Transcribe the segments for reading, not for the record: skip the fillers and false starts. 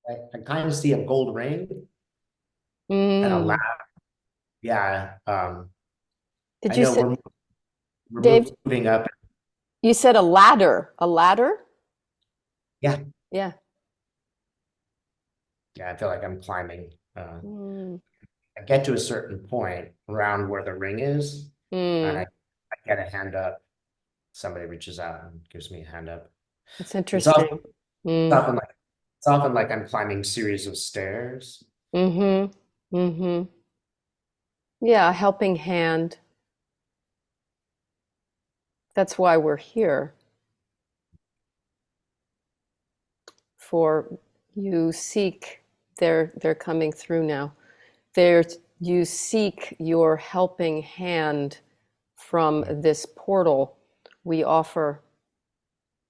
I kind of see a gold ring and a ladder. Mm. Yeah. Did I you know say, we're Dave, moving up. you said a ladder? A ladder? Yeah. Yeah. Yeah. I feel like I'm climbing. Mm. I get to a certain point around where the ring is, and Mm. I get a hand up. Somebody reaches out and gives me a hand up. That's It's often, interesting. it's Mm. often like it's often like I'm climbing series of stairs. Mm-hmm. Mm-hmm. Yeah, a helping hand. That's why we're here. For you seek, they're coming through now. There you seek your helping hand from this portal we offer.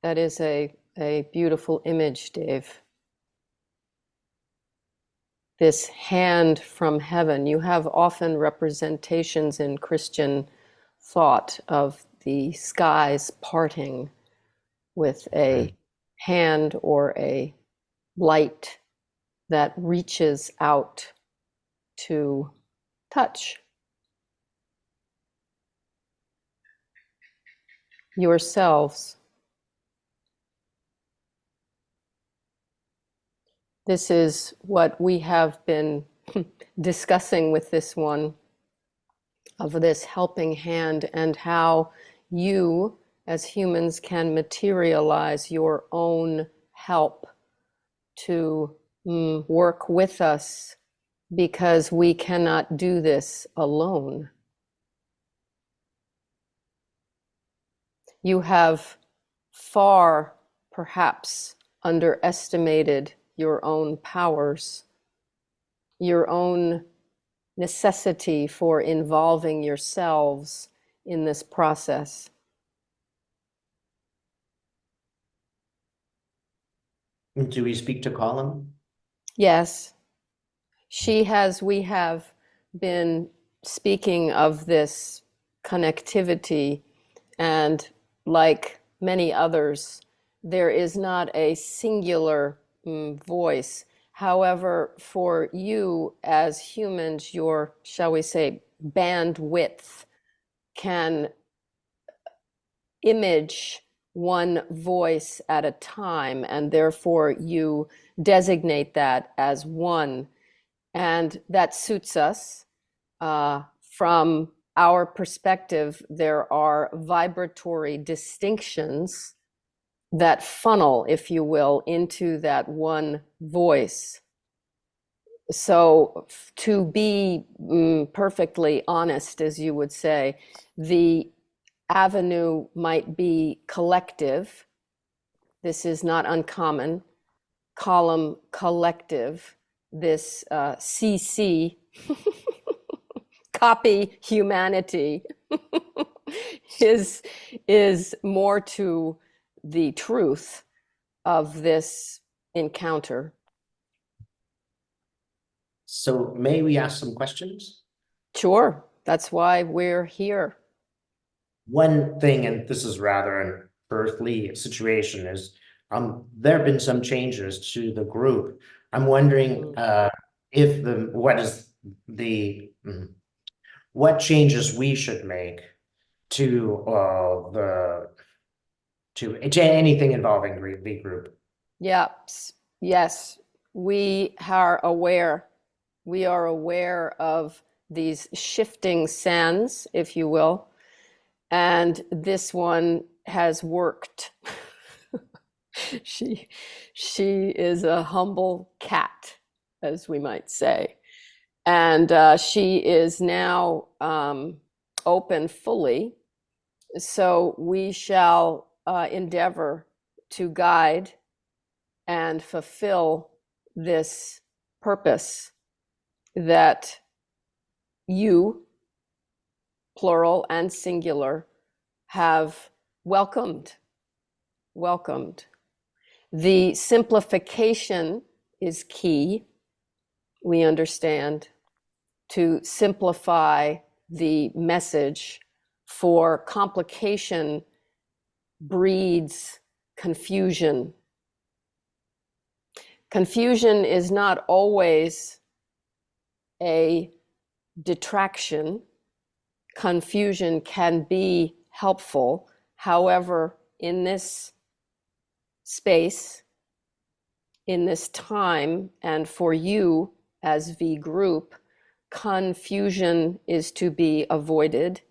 That is a beautiful image, Dave. This hand from heaven. You have often representations in Christian thought of the skies parting with Mm. a hand or a light that reaches out to touch yourselves. This is what we have been discussing with this one of this helping hand and how you, as humans, can materialize your own help to work with us because we cannot do this alone. You have far, perhaps, underestimated your own powers, your own necessity for involving yourselves in this process. Do we speak to Collum? Yes, we have been speaking of this connectivity, and like many others, there is not a singular voice. However, for you as humans, your, shall we say, bandwidth can image one voice at a time, and therefore you designate that as one. And that suits us. From our perspective, there are vibratory distinctions that funnel, if you will, into that one voice. So, to be perfectly honest, as you would say, the avenue might be collective. This is not uncommon. Column collective, this CC, copy humanity, is, is more to the truth of this encounter. So may we ask some questions? Sure, that's why we're here. One thing, and this is rather an earthly situation, is there have been some changes to the group. I'm wondering Mm. if the what changes we should make to to anything involving the group. Yeah, yes, we are aware. We are aware of these shifting sands, if you will, and this one has worked. she she is a humble cat, as we might say, and she is now open fully. So we shall endeavor to guide and fulfill this purpose that you, plural and singular, have welcomed. Welcomed. The simplification is key, we understand, to simplify the message, for complication breeds confusion. Confusion is not always a detraction. Confusion can be helpful. However, in this space, in this time, and for you as V group, confusion is to be avoided.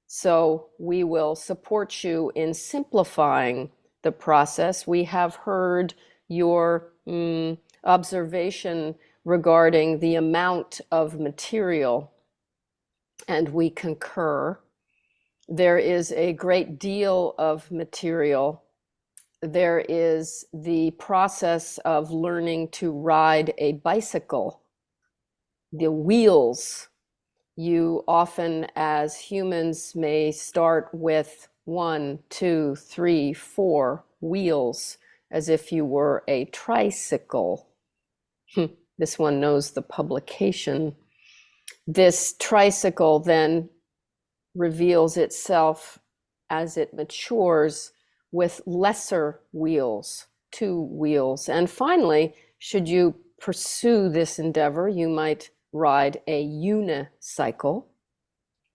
So we will support you in simplifying the process. We have heard your observation regarding the amount of material, and we concur. There is a great deal of material. There is the process of learning to ride a bicycle, the wheels. You often, as humans, may start with 1, 2, 3, 4 wheels, as if you were a tricycle. This one knows the publication. This tricycle then reveals itself as it matures with lesser wheels, 2 wheels. And finally, should you pursue this endeavor, you might ride a unicycle.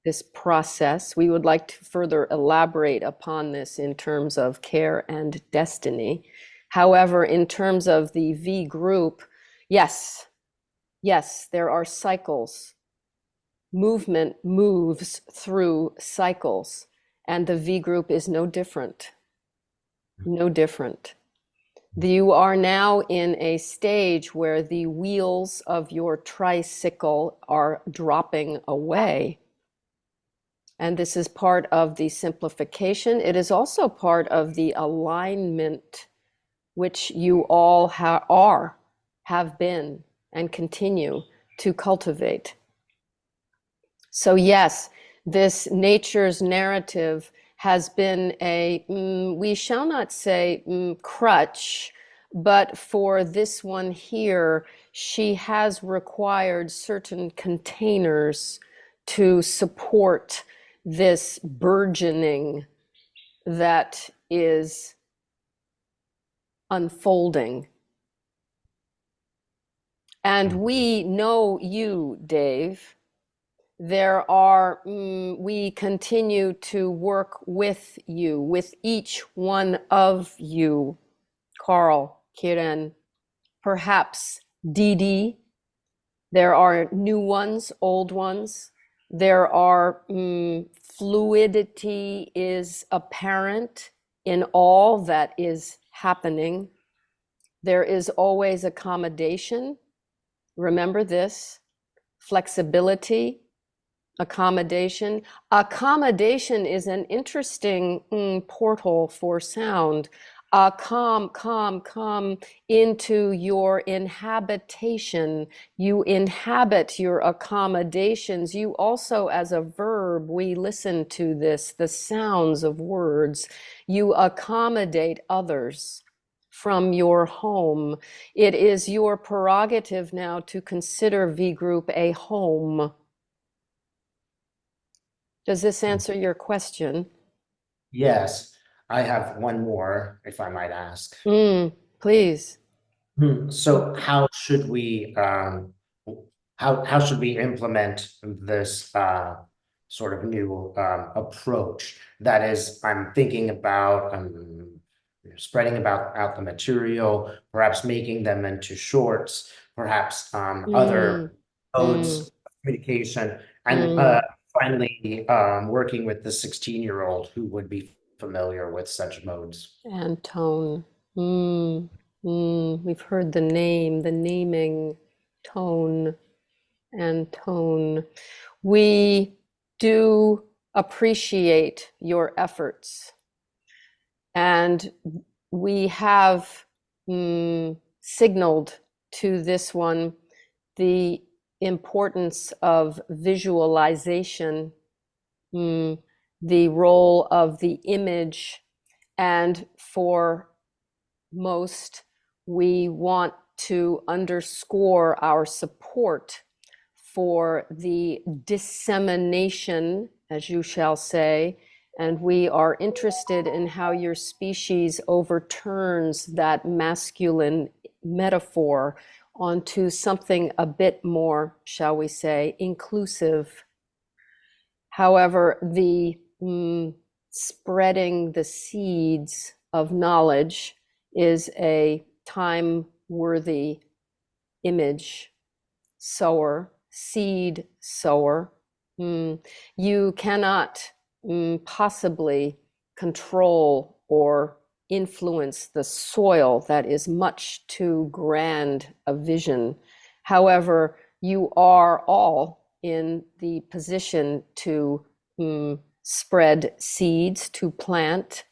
This process, we would like to further elaborate upon this in terms of care and destiny. However, in terms of the V group, yes, there are cycles. Movement moves through cycles, and the V group is no different. No different. You are now in a stage where the wheels of your tricycle are dropping away. And this is part of the simplification. It is also part of the alignment which you all have been, and continue to cultivate. So yes, this nature's narrative has been a, we shall not say crutch, but for this one here, she has required certain containers to support this burgeoning that is unfolding. And we know you, Dave. There are, we continue to work with you, with each one of you, Carl, Kiran, perhaps Didi. There are new ones, old ones. There are, fluidity is apparent in all that is happening. There is always accommodation. Remember this, flexibility, accommodation. Accommodation is an interesting portal for sound. Come into your inhabitation. You inhabit your accommodations. You also, as a verb, we listen to this, the sounds of words. You accommodate others from your home. It is your prerogative now to consider V group a home. Does this answer your question? Yes, I have one more, if I might ask. Please. So how should we how should we implement this sort of new approach? That is, I'm thinking about spreading out the material, perhaps making them into shorts, perhaps other modes of communication, and finally working with the 16-year-old who would be familiar with such modes. And tone. We've heard the name, the naming, tone and tone. We do appreciate your efforts. And we have signaled to this one the importance of visualization, the role of the image, and for most, we want to underscore our support for the dissemination, as you shall say, and we are interested in how your species overturns that masculine metaphor onto something a bit more, shall we say, inclusive. However, the spreading the seeds of knowledge is a time-worthy image. Sower, seed sower. You cannot possibly control or influence the soil. That is much too grand a vision. However, you are all in the position to spread seeds, to plant.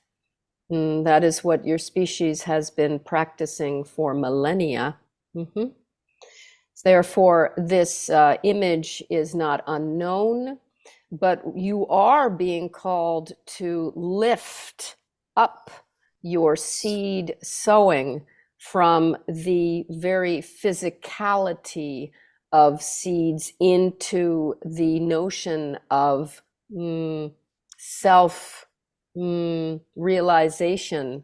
That is what your species has been practicing for millennia. Therefore, this image is not unknown, but you are being called to lift up your seed sowing from the very physicality of seeds into the notion of self realization,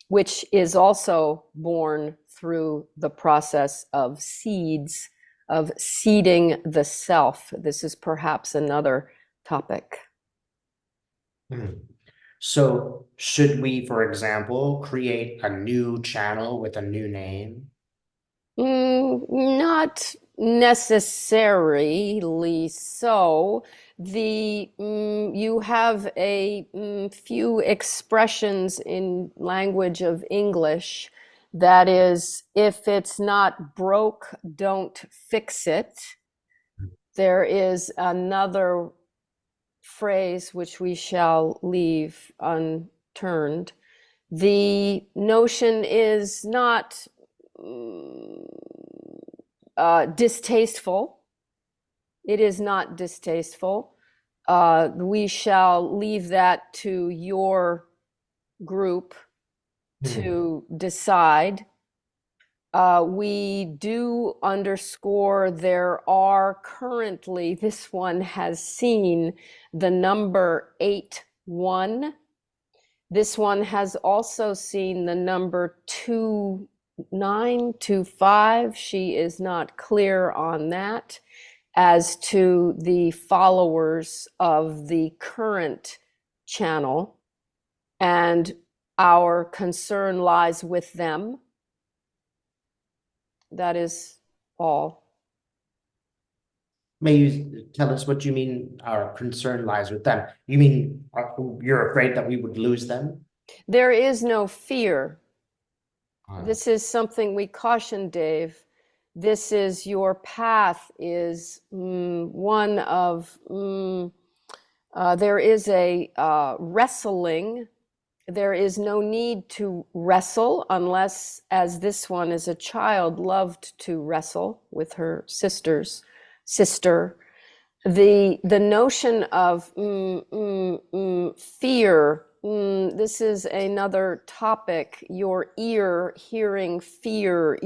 which is also born through the process of seeds, of seeding the self. This is perhaps another topic. So should we, for example, create a new channel with a new name? Not necessarily so. You have a few expressions in language of English that is, if it's not broke, don't fix it. There is another phrase which we shall leave unturned. The notion is not distasteful. It is not distasteful. We shall leave that to your group to decide. We do underscore there are currently, this one has seen the number 8-1. This one has also seen the number 2925. She is not clear on that as to the followers of the current channel, and our concern lies with them. That is all. May you tell us what you mean our concern lies with them? You mean you're afraid that we would lose them? There is no fear. This is something we caution, Dave. This is your path is one of, there is a wrestling. There is no need to wrestle unless, as this one as a child loved to wrestle with her sister. The notion of fear, this is another topic. Your ear hearing fear,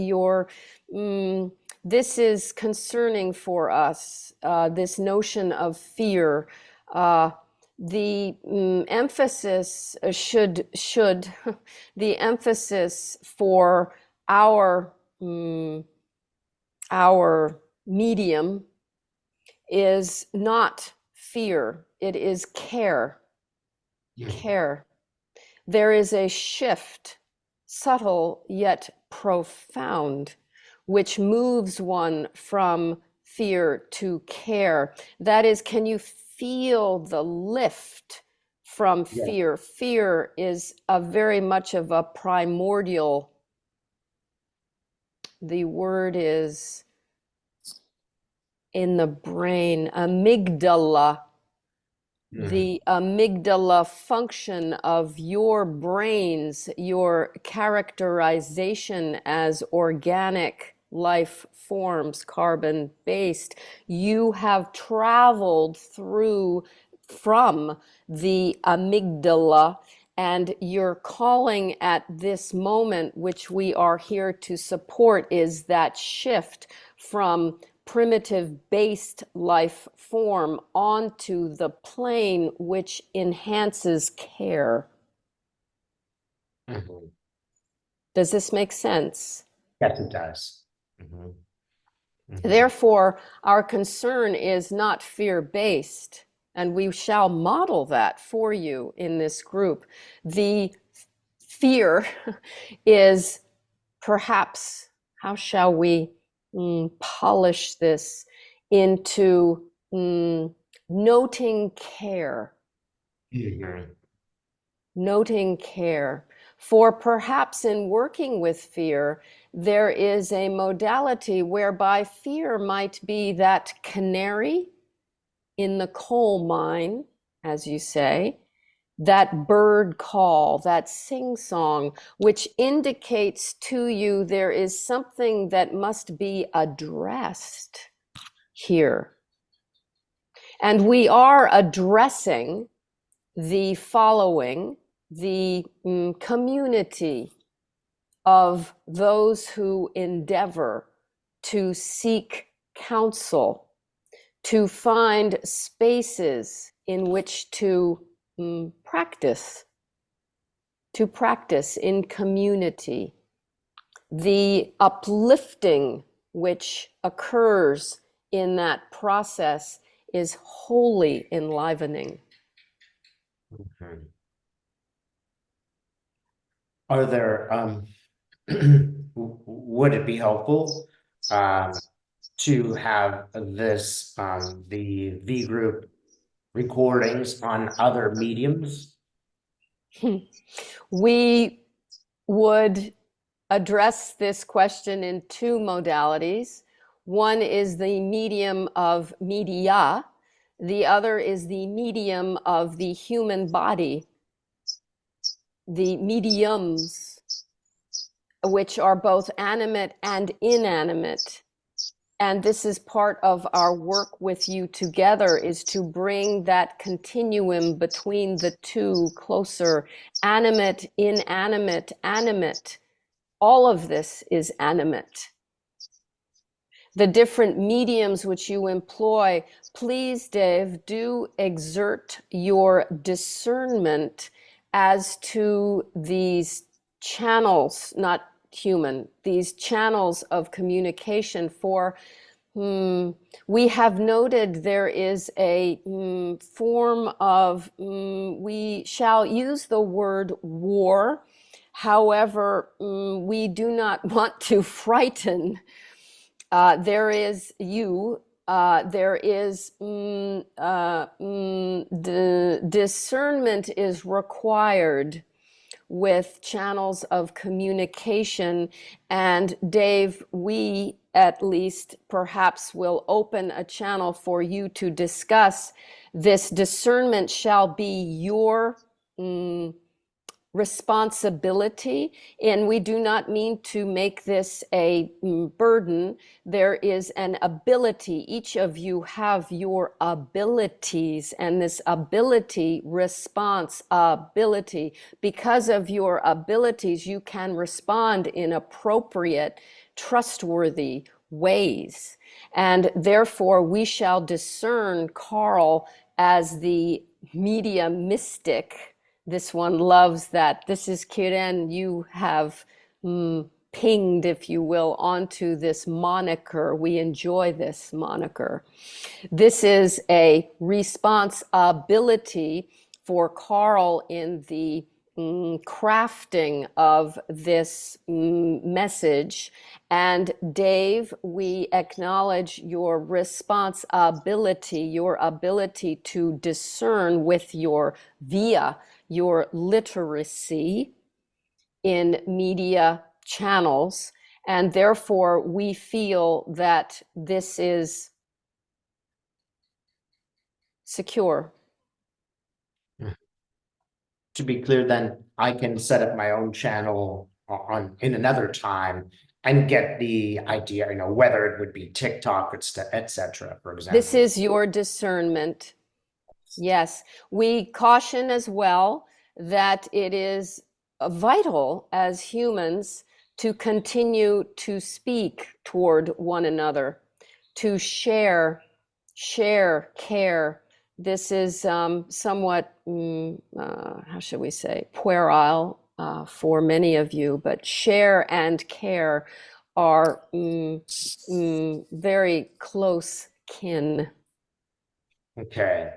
this is concerning for us, this notion of fear. The emphasis should the emphasis for our medium is not fear, it is care. Care. There is a shift, subtle yet profound, which moves one from fear to care. That is, can you feel the lift from fear? Fear is a very much of a primordial, the word is in the brain, amygdala. The amygdala function of your brains, your characterization as organic life forms, carbon-based, you have traveled through from the amygdala, and your calling at this moment, which we are here to support, is that shift from primitive-based life form onto the plane which enhances care. Does this make sense? Yes, it does. Mhm, mhm, Therefore, our concern is not fear-based, and we shall model that for you in this group. The fear is perhaps, how shall we polish this into noting care, mhm, noting care. For perhaps in working with fear, there is a modality whereby fear might be that canary in the coal mine, as you say, that bird call, that sing song, which indicates to you there is something that must be addressed here. And we are addressing the following, the community of those who endeavor to seek counsel, to find spaces in which to practice, to practice in community, the uplifting which occurs in that process is wholly enlivening. mhm. Are there, would it be helpful um, to have this, the V group recordings on other mediums? We would address this question in two modalities. One is the medium of media, the other is the medium of the human body, the mediums, which are both animate and inanimate. And this is part of our work with you together, is to bring that continuum between the two closer. Animate, inanimate, animate. All of this is animate. The different mediums which you employ, please, Dave, do exert your discernment as to these channels, not human, these channels of communication. For we have noted there is a form of, we shall use the word war. However, we do not want to frighten. There is you. There is the discernment is required with channels of communication. And Dave, we at least perhaps will open a channel for you to discuss. This discernment shall be your responsibility, and we do not mean to make this a burden. There is an ability. Each of you have your abilities, and this ability, response ability, because of your abilities, you can respond in appropriate, trustworthy ways. And therefore, we shall discern Carl as the media mystic. This one loves that. This is Kiren. You have pinged, if you will, onto this moniker. We enjoy this moniker. This is a responsibility for Carl in the crafting of this message. And Dave, we acknowledge your responsibility, your ability to discern with your via your literacy in media channels. And therefore, we feel that this is secure. To be clear, then I can set up my own channel on in another time and get the idea, whether it would be TikTok, etc., for This example. is your discernment. Yes, we caution as well that it is vital as humans to continue to speak toward one another, to share care. This is somewhat, how should we say, puerile, for many of you, but share and care are very close kin. Okay.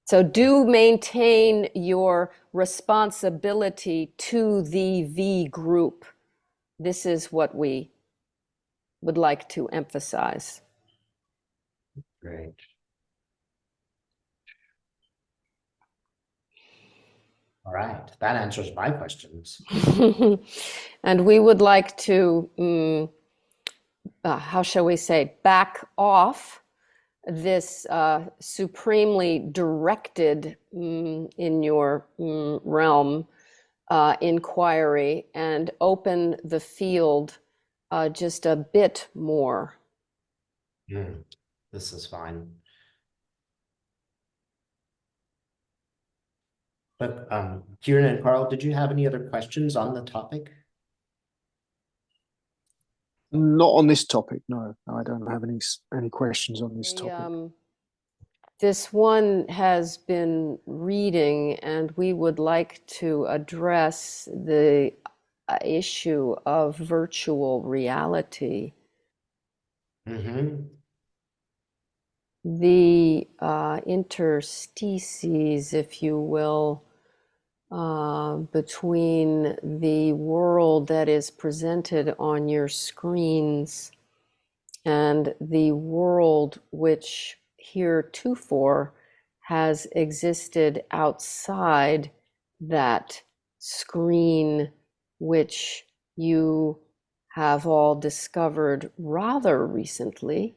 So do maintain your responsibility to the V group. This is what we would like to emphasize. Great. All right. That answers my questions. And we would like to, how shall we say, back off this supremely directed in your realm inquiry and open the field just a bit more. This is fine. But Kieran and Carl, did you have any other questions on the topic? Not on this topic, no. I don't have any questions on this topic. This one has been reading, and we would like to address the issue of virtual reality. Mm-hmm. The interstices, if you will, between the world that is presented on your screens and the world which heretofore has existed outside that screen, which you have all discovered rather recently.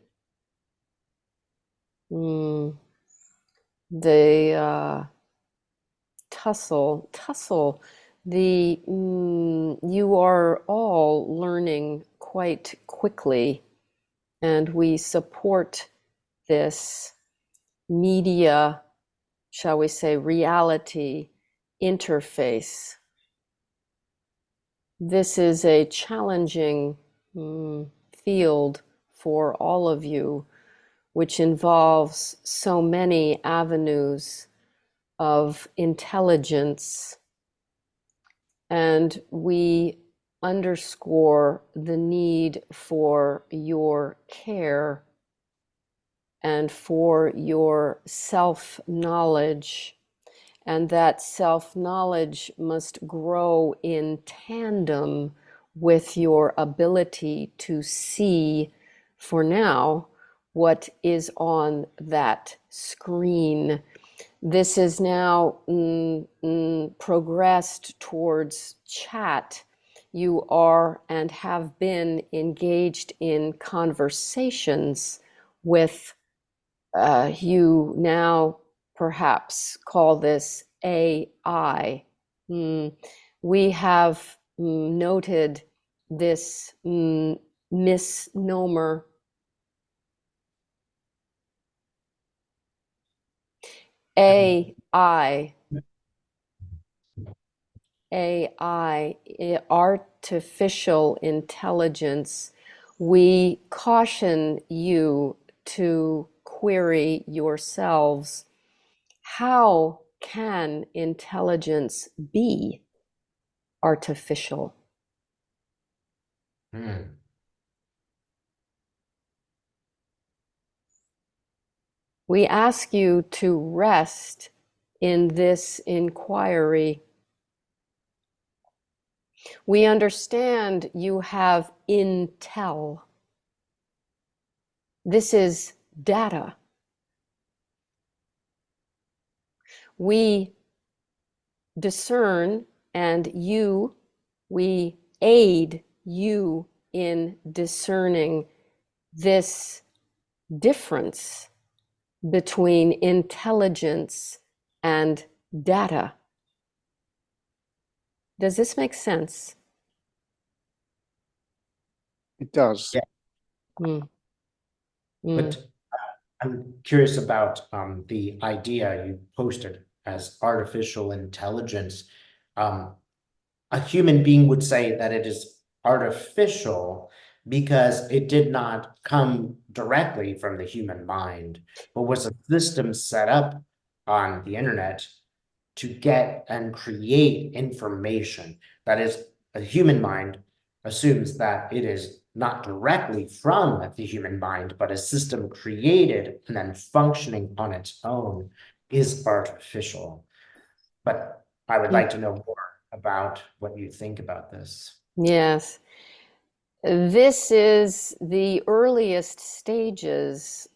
The tussle, you are all learning quite quickly, and we support this media, shall we say, reality interface. This is a challenging field for all of you, which involves so many avenues of intelligence. And we underscore the need for your care and for your self-knowledge, and that self-knowledge must grow in tandem with your ability to see, for now, what is on that screen. This is now progressed towards chat. You are and have been engaged in conversations with, you now perhaps call this AI. We have noted this misnomer. AI, artificial intelligence. We caution you to query yourselves. How can intelligence be artificial? We ask you to rest in this inquiry. We understand you have intel. This is data. We discern, and we aid you in discerning this difference between intelligence and data. Does this make sense? It does. Yeah. But I'm curious about the idea you posted as artificial intelligence. A human being would say that it is artificial because it did not come directly from the human mind, but was a system set up on the internet to get and create information. That is, a human mind assumes that it is not directly from the human mind, but a system created and then functioning on its own is artificial. But I would like to know more about what you think about this. Yes. This is the earliest stages.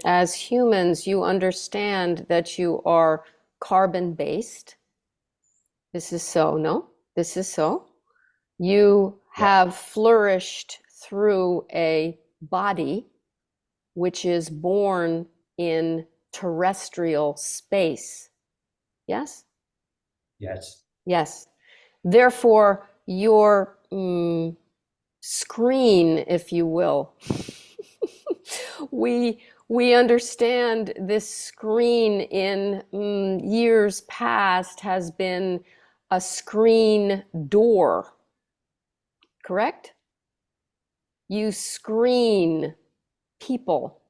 As humans, you understand that you are carbon-based. This is so, no? This is so. You have flourished through a body which is born in terrestrial space. Yes? Yes. Yes. Therefore, your screen, if you will, we understand this screen in years past has been a screen door, correct? You screen people.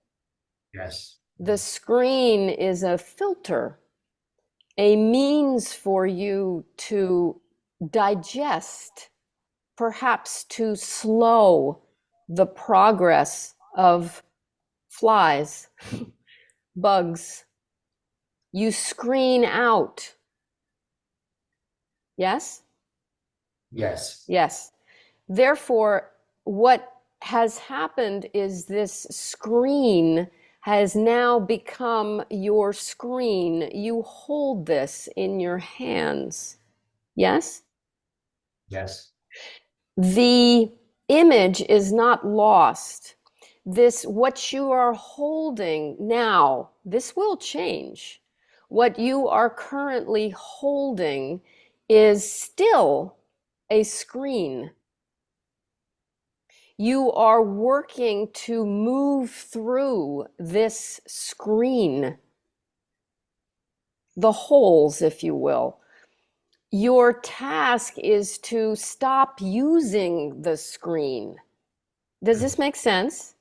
Yes. The screen is a filter, a means for you to digest, perhaps to slow the progress of flies, bugs. You screen out. Yes? Yes. Yes. Therefore, what has happened is this screen has now become your screen. You hold this in your hands. Yes? Yes. The image is not lost. This, what you are holding now, this will change. What you are currently holding is still a screen. You are working to move through this screen, the holes, if you will. Your task is to stop using the screen. Does this make sense?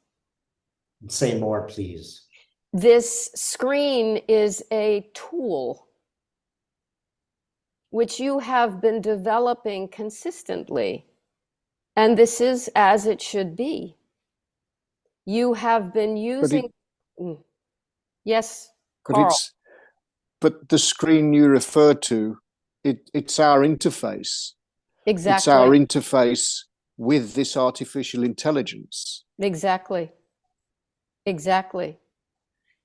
Say more, please. This screen is a tool which you have been developing consistently. And this is as it should be. You have been using. Yes, But Carl. the screen you refer to, it's our interface. It's our Exactly. interface with this artificial intelligence. Exactly. Exactly.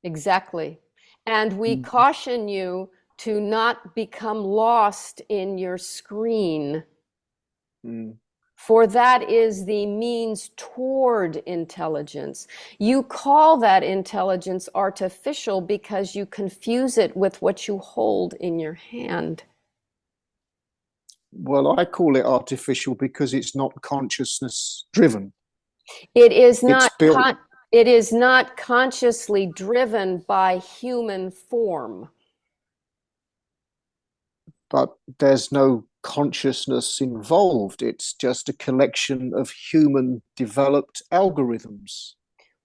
Exactly. And we caution you to not become lost in your screen, for that is the means toward intelligence. You call that intelligence artificial because you confuse it with what you hold in your hand. Well, I call it artificial because it's not consciousness driven. It is not It's built. it is not consciously driven by human form. But there's no consciousness involved. It's just a collection of human developed algorithms.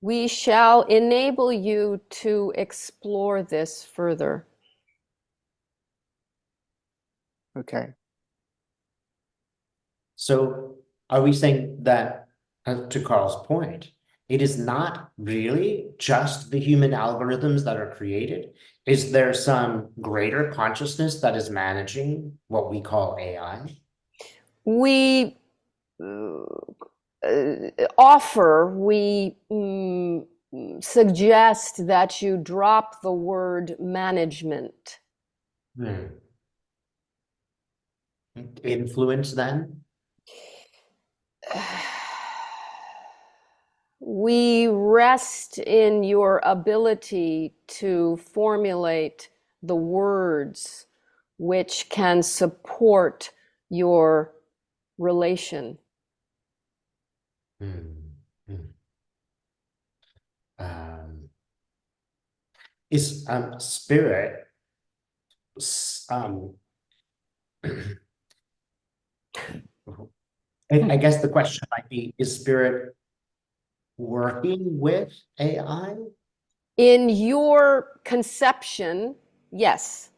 We shall enable you to explore this further. Okay. So are we saying that, to Carl's point, it is not really just the human algorithms that are created? Is there some greater consciousness that is managing what we call AI? We suggest that you drop the word management. Influence then? We rest in your ability to formulate the words which can support your relation. Is spirit I guess the question might be, is spirit working with AI? In your conception, yes.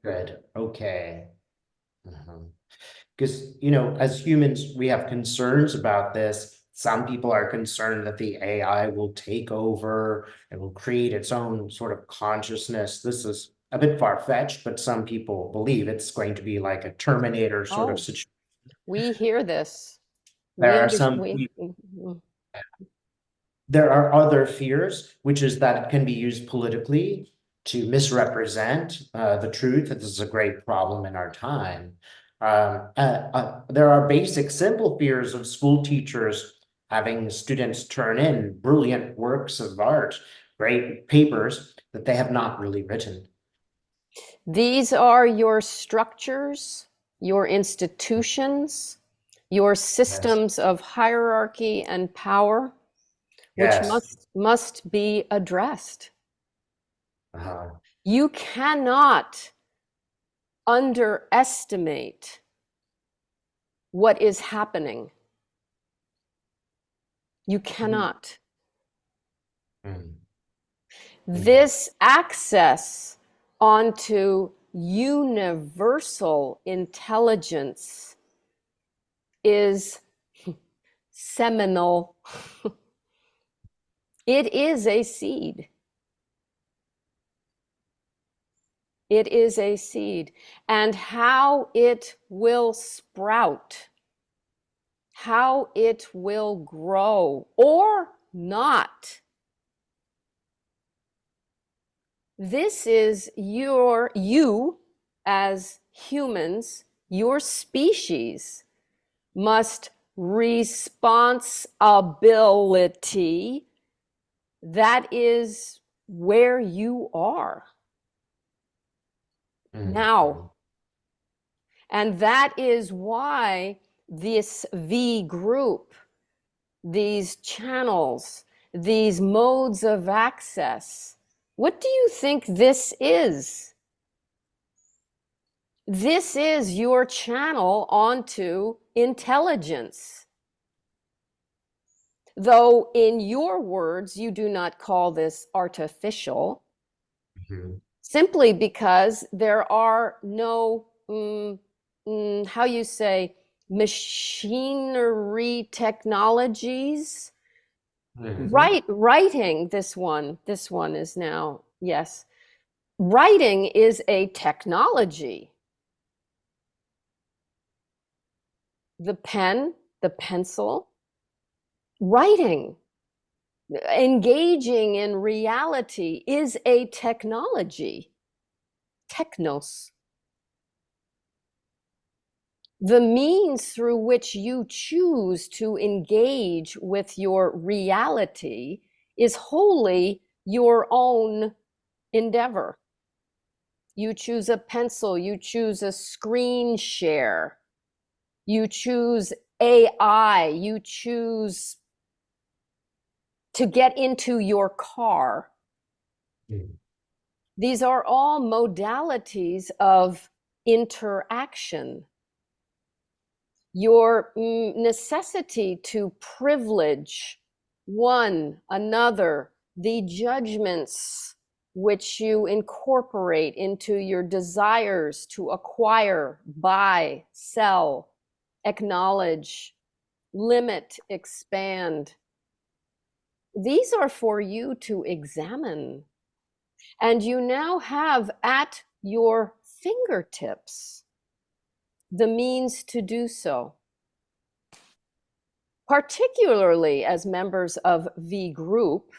Good. Okay. Because, you know, as humans, we have concerns about this. Some people are concerned that the AI will take over and will create its own sort of consciousness. This is a bit far-fetched, but some people believe it's going to be like a Terminator sort of Oh, situation. we hear this. There We are understand. some There are other fears, which is that it can be used politically to misrepresent the truth. This is a great problem in our time. There are basic, simple fears of school teachers having students turn in brilliant works of art, great papers that they have not really written. These are your structures, your institutions, your Yes. systems of hierarchy and power, which Yes. must be addressed. Uh, You cannot underestimate what is happening. You cannot. mm, This access onto universal intelligence is seminal. It is a seed. It is a seed. And how it will sprout, how it will grow or not. This is you as humans, your species must responsibility. That is where you are now. And that is why this V group, these channels, these modes of access, what do you think this is? This is your channel onto intelligence. Though in your words, you do not call this artificial, simply because there are no, how you say, machinery technologies. Writing, this one is now, yes. Writing is a technology. The pen, the pencil, writing, engaging in reality is a technology. Technos. The means through which you choose to engage with your reality is wholly your own endeavor. You choose a pencil, you choose a screen share, you choose AI, you choose to get into your car. These are all modalities of interaction. Your necessity to privilege one another, the judgments which you incorporate into your desires to acquire, buy, sell, acknowledge, limit, expand. These are for you to examine. And you now have at your fingertips the means to do so. Particularly as members of V Group,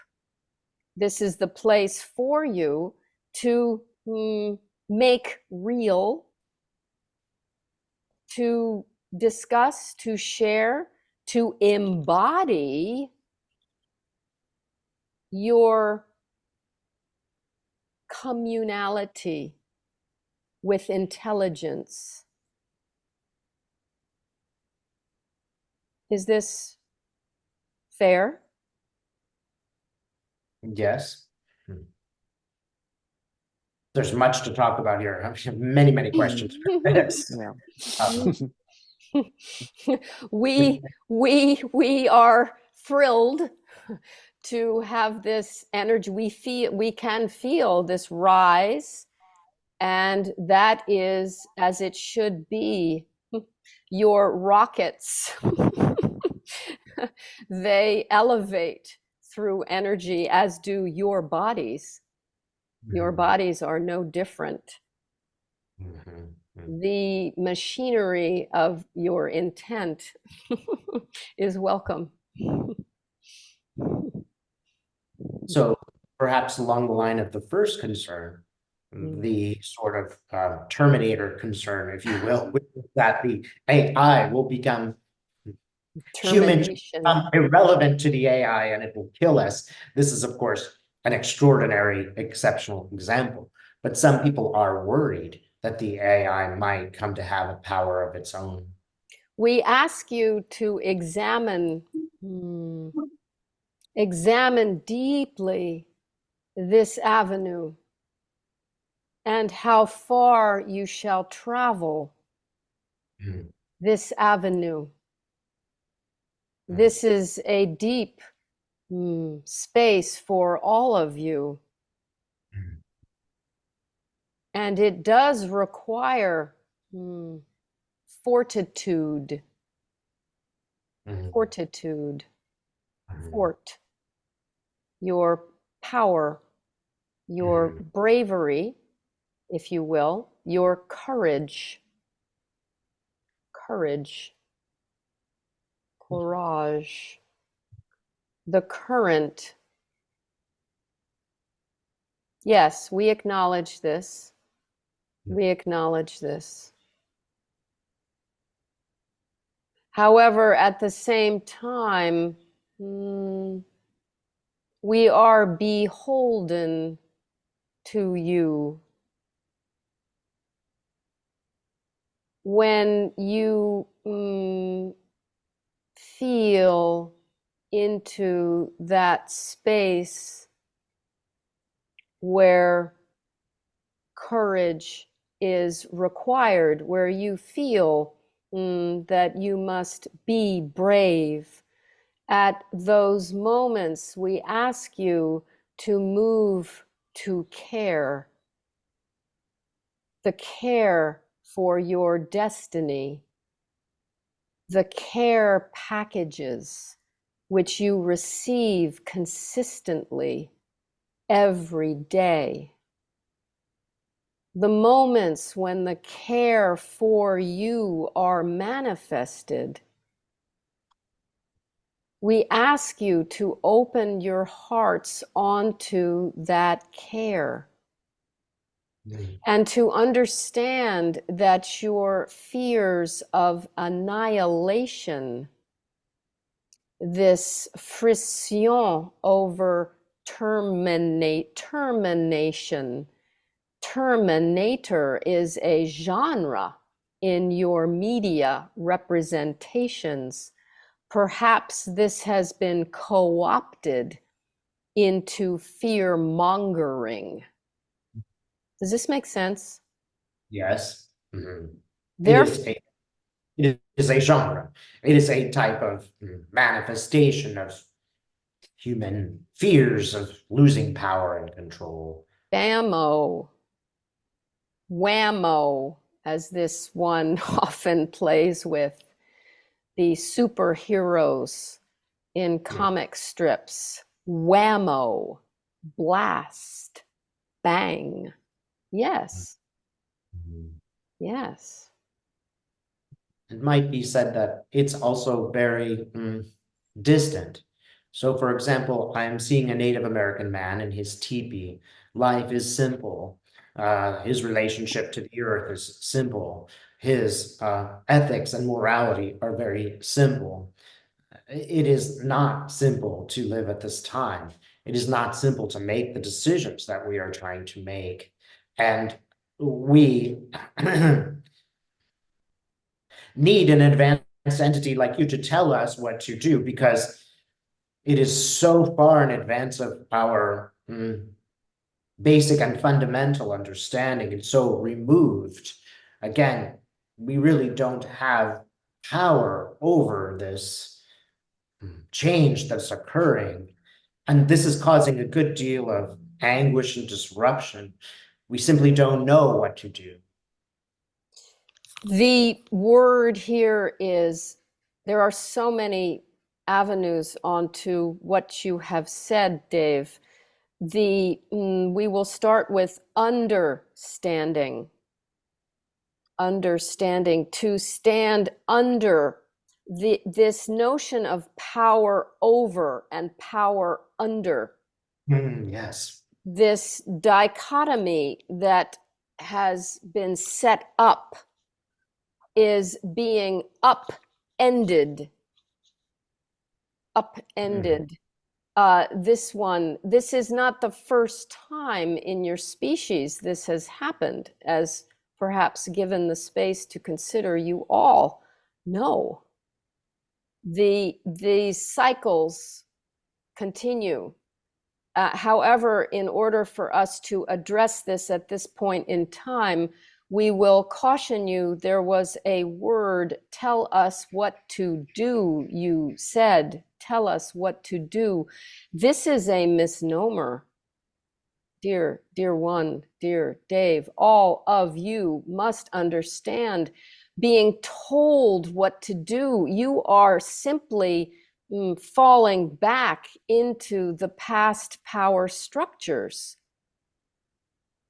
this is the place for you to make real, to discuss, to share, to embody your communality with intelligence. Is this fair? Yes. There's much to talk about here. I have many, many questions. Yes. We are thrilled to have this energy. We can feel this rise And that is as it should be. Your rockets, they elevate through energy, as do your bodies. Your bodies are no different. The machinery of your intent is welcome. So perhaps along the line of the first concern, the sort of Terminator concern, if you will, that the AI will become humans Termination. irrelevant to the AI and it will kill us. This is, of course, an extraordinary, exceptional example. But some people are worried that the AI might come to have a power of its own. We ask you to examine deeply this avenue and how far you shall travel this avenue. This is a deep space for all of you. And it does require fortitude. Fortitude. Fort. Your power, your bravery, if you will, your courage. Courage. Courage. The current. Yes, we acknowledge this. We acknowledge this. However, at the same time, we are beholden to you. When you feel into that space where courage is required, where you feel that you must be brave, at those moments we ask you to move to care, the care for your destiny, the care packages which you receive consistently every day. The moments when the care for you are manifested, we ask you to open your hearts onto that care and to understand that your fears of annihilation, this frisson over termination, Terminator is a genre in your media representations. Perhaps this has been co-opted into fear mongering. Does this make sense? Yes. Therefore, It is a genre. It is a type of manifestation of human fears of losing power and control. bammo, whammo, as this one often plays with, the superheroes in comic strips. Whammo, blast, bang. Yes. Yes. It might be said that it's also very distant. So, for example, I'm seeing a Native American man in his teepee. Life is simple. His relationship to the earth is simple. His ethics and morality are very simple. It is not simple to live at this time. It is not simple to make the decisions that we are trying to make. And we need an advanced entity like you to tell us what to do, because it is so far in advance of our basic and fundamental understanding. It's so removed. Again, we really don't have power over this change that's occurring. And this is causing a good deal of anguish and disruption. we simply don't know what to do. The word here is, there are so many avenues onto what you have said, Dave. We will start with understanding. Understanding, to stand under this notion of power over and power under. Yes. This dichotomy that has been set up is being upended. This is not the first time in your species this has happened, as perhaps given the space to consider, you all know. These cycles continue. However, in order for us to address this at this point in time, we will caution you. There was a word, tell us what to do, you said. Tell us what to do. This is a misnomer. Dear one, dear Dave, all of you must understand, being told what to do, you are simply falling back into the past power structures.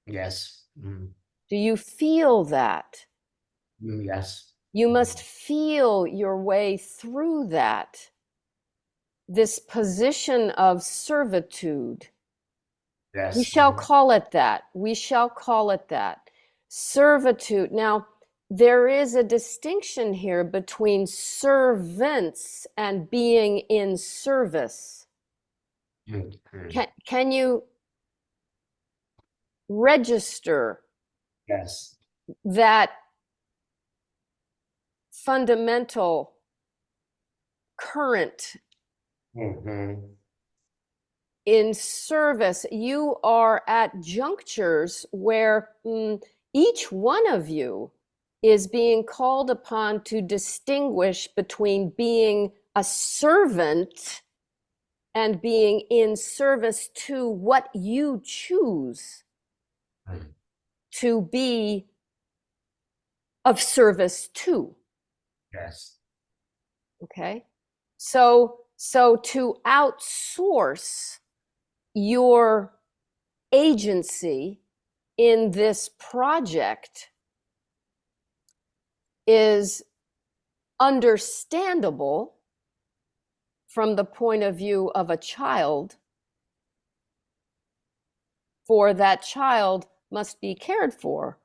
Yes. Do you feel that? Yes. You must feel your way through that. This position of servitude. Yes. We shall call it that. We shall call it that. Servitude. Now, there is a distinction here between servants and being in service. Can you register Yes. that fundamental current in service? You are at junctures where each one of you is being called upon to distinguish between being a servant and being in service to what you choose to be of service to. Yes. Okay? So to outsource your agency in this project is understandable from the point of view of a child, for that child must be cared for.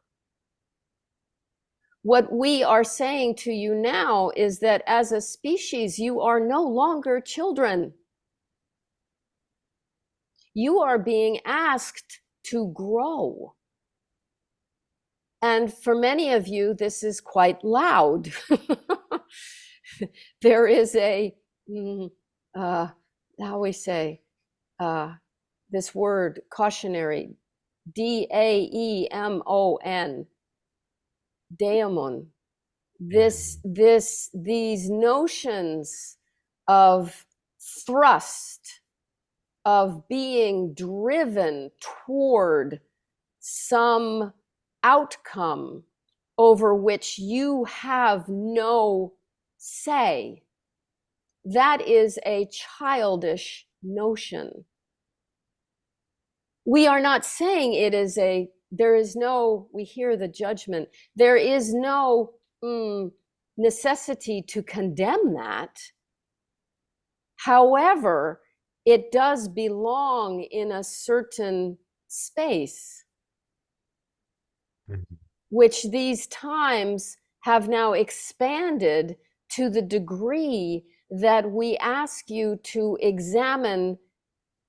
What we are saying to you now is that as a species, you are no longer children. You are being asked to grow. And for many of you, this is quite loud. There is a, how we say, this word, cautionary, daemon, daemon. These notions of thrust, of being driven toward some outcome over which you have no say. That is a childish notion. We are not saying it is there is no, we hear the judgment, there is no necessity to condemn that. However, it does belong in a certain space, which these times have now expanded to the degree that we ask you to examine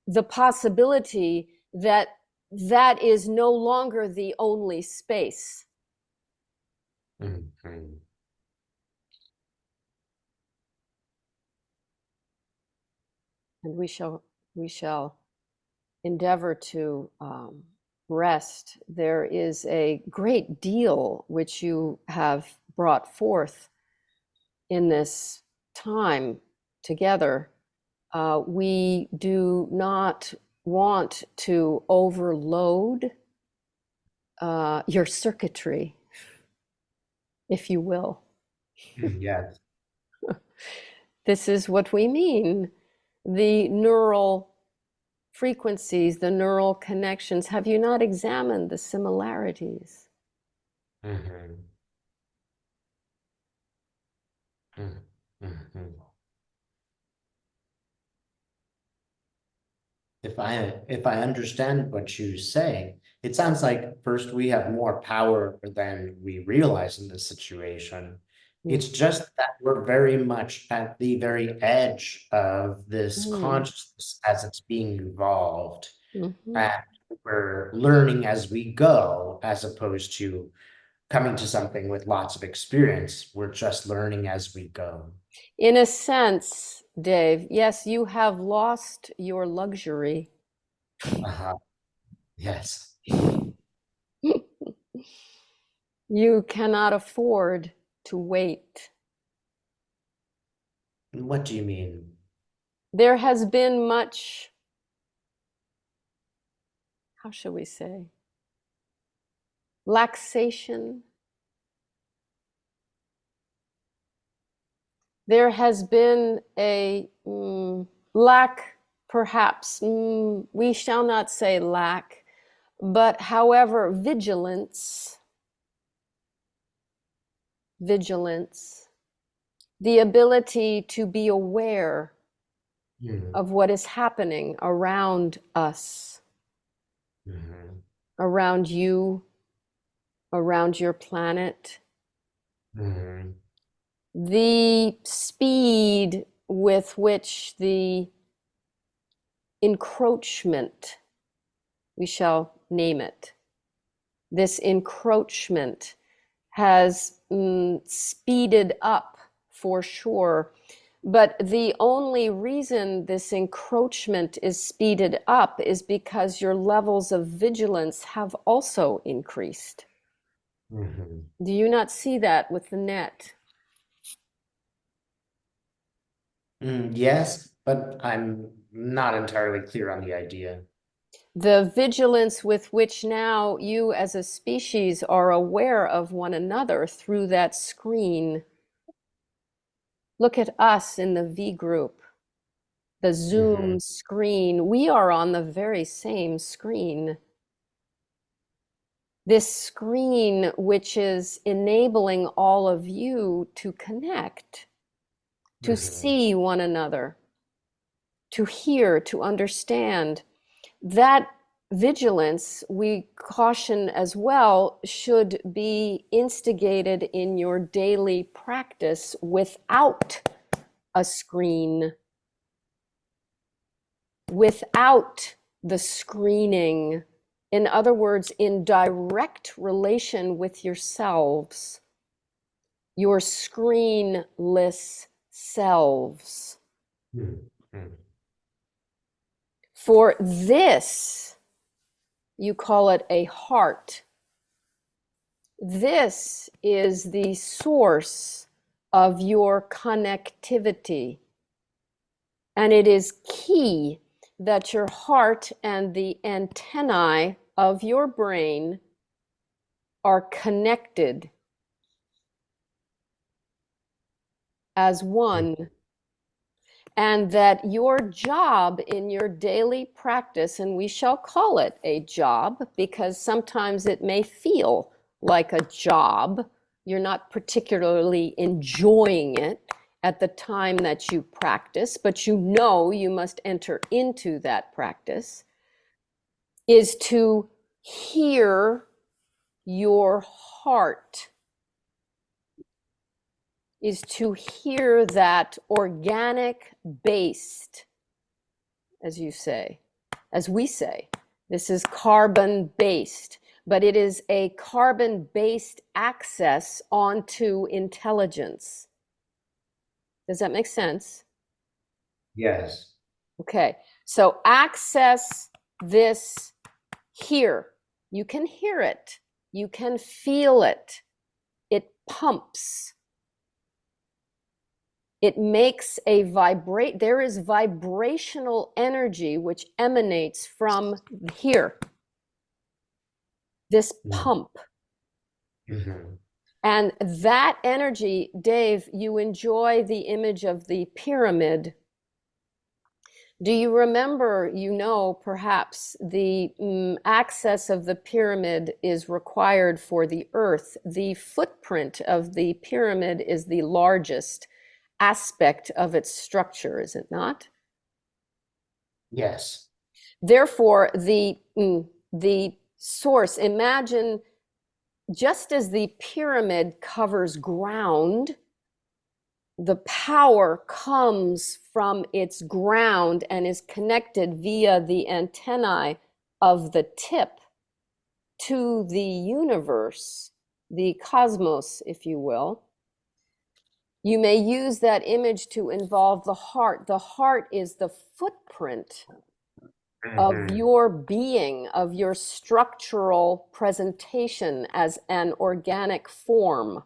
the possibility that that is no longer the only space. And we shall endeavor to rest. There is a great deal which you have brought forth in this time together. We do not want to overload your circuitry, if you will. Yes. This is what we mean. The neural frequencies, the neural connections. Have you not examined the similarities? Mhm. Mhm. Mhm. If I understand what you say, it sounds like first we have more power than we realize in this situation. It's just that we're very much at the very edge of this Mm-hmm. consciousness as it's being evolved. Mm-hmm. And we're learning as we go, as opposed to coming to something with lots of experience. We're just learning as we go. In a sense, Dave, yes, you have lost your luxury. Uh-huh. Yes. You cannot afford to wait. What do you mean? There has been much, how shall we say, laxation. There has been a lack, perhaps, we shall not say lack, but however, vigilance, the ability to be aware Hmm. of what is happening around us, Mhm. around you, around your planet. Mhm. The speed with which the encroachment, we shall name it, this encroachment has speeded up for sure. But the only reason this encroachment is speeded up is because your levels of vigilance have also increased. Mhm. Do you not see that with the net? Yes, but I'm not entirely clear on the idea. The vigilance with which now you as a species are aware of one another through that screen. Look at us in the V group, the Mhm. Zoom screen. We are on the very same screen. This screen, which is enabling all of you to connect, to Mhm. see one another, to hear, to understand. That vigilance, we caution as well, should be instigated in your daily practice without a screen, without the screening. In other words, in direct relation with yourselves, your screenless selves. Mhm. For this, you call it a heart. This is the source of your connectivity. And it is key that your heart and the antennae of your brain are connected as one, and that your job in your daily practice, and we shall call it a job because sometimes it may feel like a job, you're not particularly enjoying it at the time that you practice, but you know you must enter into that practice, is to hear your heart, is to hear that organic based, as you say, as we say. This is carbon based, but it is a carbon based access onto intelligence. Does that make sense? Yes. Okay, so access this here. You can hear it, you can feel it. It pumps. It makes a vibrate. There is vibrational energy which emanates from here. this pump. Mhm. And that energy, Dave, you enjoy the image of the pyramid. Do you remember, perhaps the access of the pyramid is required for the earth. The footprint of the pyramid is the largest aspect of its structure, is it not? Yes. Therefore, the source, imagine just as the pyramid covers ground, the power comes from its ground and is connected via the antennae of the tip to the universe, the cosmos, if you will. You may use that image to involve the heart. The heart is the footprint of Mhm. your being, of your structural presentation as an organic form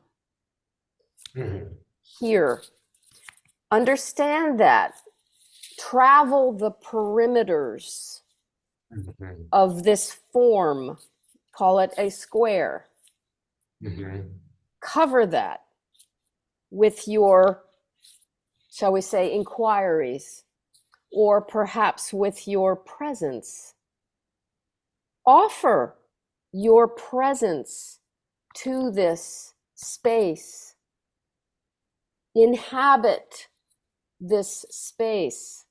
Mhm. here. Understand that. Travel the perimeters Mhm. of this form, call it a square. Mhm. Cover that with your, shall we say, inquiries, or perhaps with your presence. Offer your presence to this space. Inhabit this space.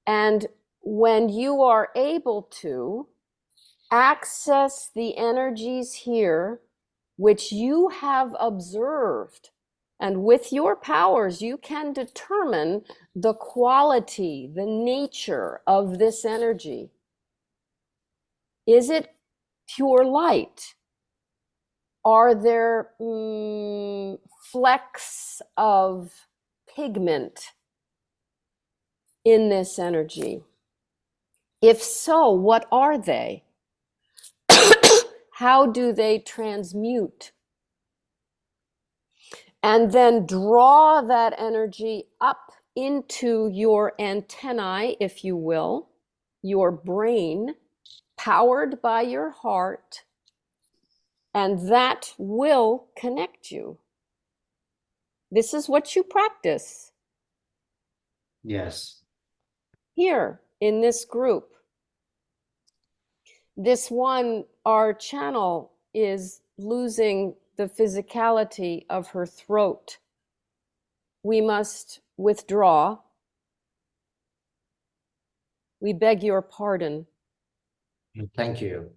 And when you are able to, access the energies here which you have observed. And with your powers, you can determine the quality, the nature of this energy. Is it pure light? Are there flecks of pigment in this energy? If so, what are they? How do they transmute? And then draw that energy up into your antennae, if you will, your brain, powered by your heart, and that will connect you. This is what you practice Yes. here in this group. This one, our channel is losing the physicality of her throat. We must withdraw. We beg your pardon. Thank you.